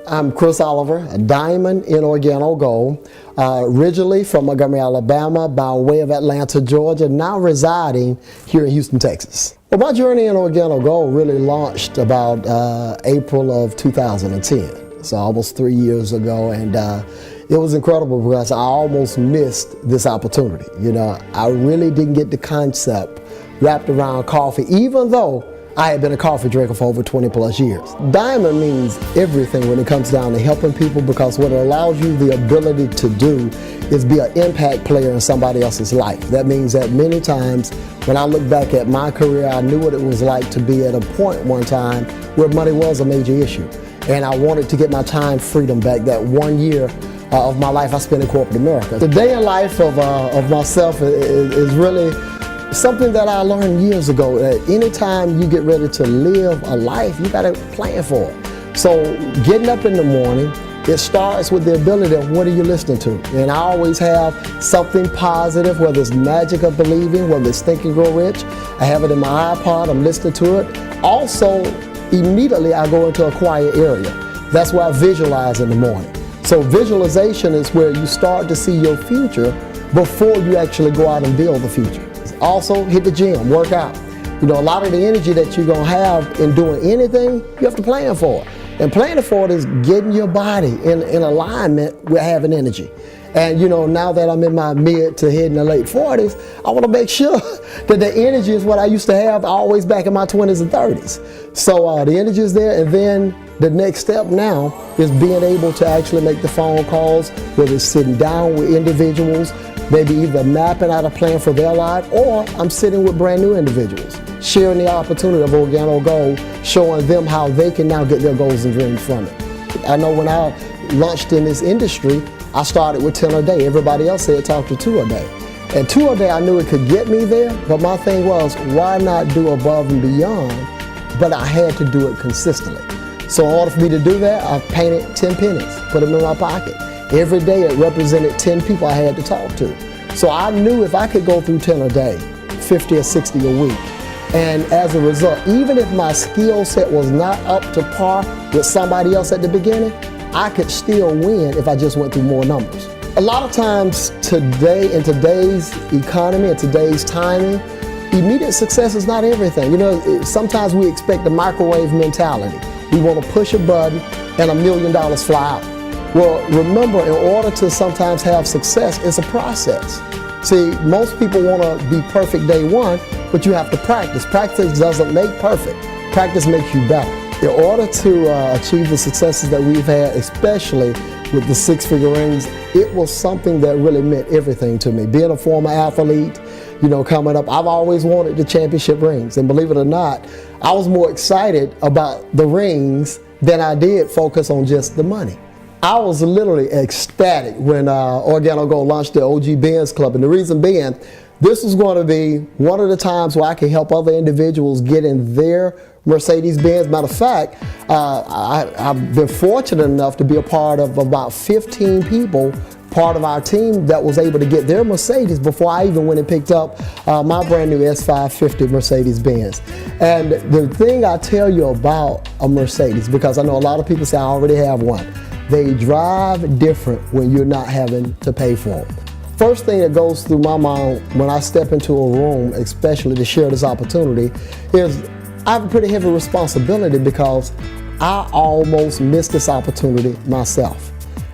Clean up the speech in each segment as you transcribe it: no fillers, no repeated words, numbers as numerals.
I'm Chris Oliver, a diamond in organogold, originally from Montgomery, Alabama, by way of Atlanta, Georgia, now residing here in Houston, Texas. Well, my journey in organogold really launched about April of 2010, so almost 3 years ago, and it was incredible because I almost missed this opportunity. You know, I really didn't get the concept wrapped around coffee, even though I had been a coffee drinker for over 20 plus years. Diamond means everything when it comes down to helping people, because what it allows you the ability to do is be an impact player in somebody else's life. That means that many times when I look back at my career, I knew what it was like to be at a point one time where money was a major issue. And I wanted to get my time freedom back. That 1 year of my life I spent in corporate America. The day in life of myself is really something that I learned years ago, that anytime you get ready to live a life, you gotta plan for it. So getting up in the morning, it starts with the ability of what are you listening to? And I always have something positive, whether it's Magic of Believing, whether it's Think and Grow Rich. I have it in my iPod, I'm listening to it. Also, immediately I go into a quiet area. That's where I visualize in the morning. So visualization is where you start to see your future before you actually go out and build the future. Also, hit the gym, work out. You know, a lot of the energy that you're gonna have in doing anything, you have to plan for it. And planning for it is getting your body in alignment with having energy. And you know, now that I'm in my mid to heading the late 40s, I wanna make sure that the energy is what I used to have always back in my 20s and 30s. So the energy is there, and then the next step now is being able to actually make the phone calls, whether it's sitting down with individuals, maybe either mapping out a plan for their life, or I'm sitting with brand new individuals, sharing the opportunity of organogold, showing them how they can now get their goals and dreams from it. I know when I launched in this industry, I started with 10 a day. Everybody else said talk to 2 a day. And 2 a day, I knew it could get me there, but my thing was, why not do above and beyond? But I had to do it consistently. So in order for me to do that, I painted 10 pennies, put them in my pocket. Every day it represented 10 people I had to talk to. So I knew if I could go through 10 a day, 50 or 60 a week, and as a result, even if my skill set was not up to par with somebody else at the beginning, I could still win if I just went through more numbers. A lot of times today, in today's economy, in today's timing, immediate success is not everything. You know, sometimes we expect the microwave mentality. We want to push a button and $1 million fly out. Well, remember, in order to sometimes have success, it's a process. See, most people want to be perfect day one, but you have to practice. Practice doesn't make perfect. Practice makes you better. In order to achieve the successes that we've had, especially with the 6-figure rings, it was something that really meant everything to me. Being a former athlete, you know, coming up, I've always wanted the championship rings. And believe it or not, I was more excited about the rings than I did focus on just the money. I was literally ecstatic when organogold launched the OG Benz Club. And the reason being, this was going to be one of the times where I could help other individuals get in their Mercedes-Benz. Matter of fact, I've been fortunate enough to be a part of about 15 people, part of our team that was able to get their Mercedes before I even went and picked up my brand new S550 Mercedes-Benz. And the thing I tell you about a Mercedes, because I know a lot of people say I already have one, they drive different when you're not having to pay for them. First thing that goes through my mind when I step into a room, especially to share this opportunity, is I have a pretty heavy responsibility because I almost missed this opportunity myself.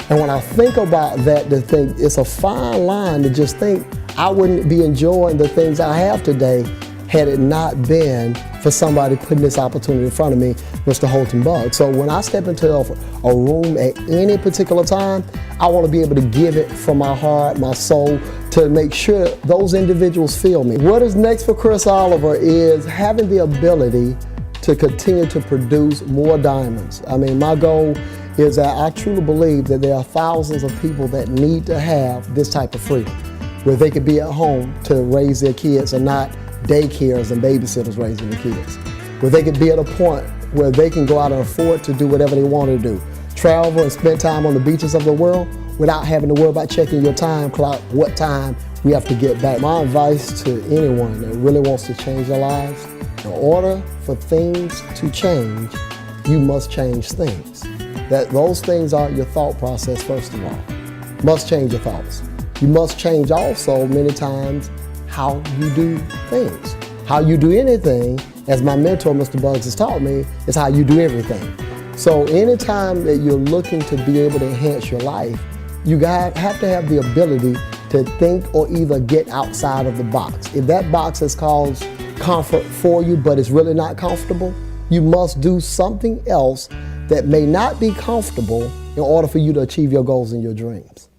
And when I think about that, to think it's a fine line to just think I wouldn't be enjoying the things I have today had it not been for somebody putting this opportunity in front of me, Mr. Holton Bugg. So when I step into a room at any particular time, I want to be able to give it from my heart, my soul, to make sure those individuals feel me. What is next for Chris Oliver is having the ability to continue to produce more diamonds. I mean, my goal is that I truly believe that there are thousands of people that need to have this type of freedom, where they could be at home to raise their kids and not daycares and babysitters raising the kids, where they could be at a point where they can go out and afford to do whatever they want to do, travel and spend time on the beaches of the world without having to worry about checking your time clock, what time we have to get back. My advice to anyone that really wants to change their lives, in order for things to change, you must change things. that those things are your thought process first of all. Must change your thoughts. You must change also many times how you do things. How you do anything, as my mentor, Mr. Bugs, has taught me, is how you do everything. So anytime that you're looking to be able to enhance your life, you have to have the ability to think or either get outside of the box. If that box has caused comfort for you, but it's really not comfortable, you must do something else that may not be comfortable in order for you to achieve your goals and your dreams.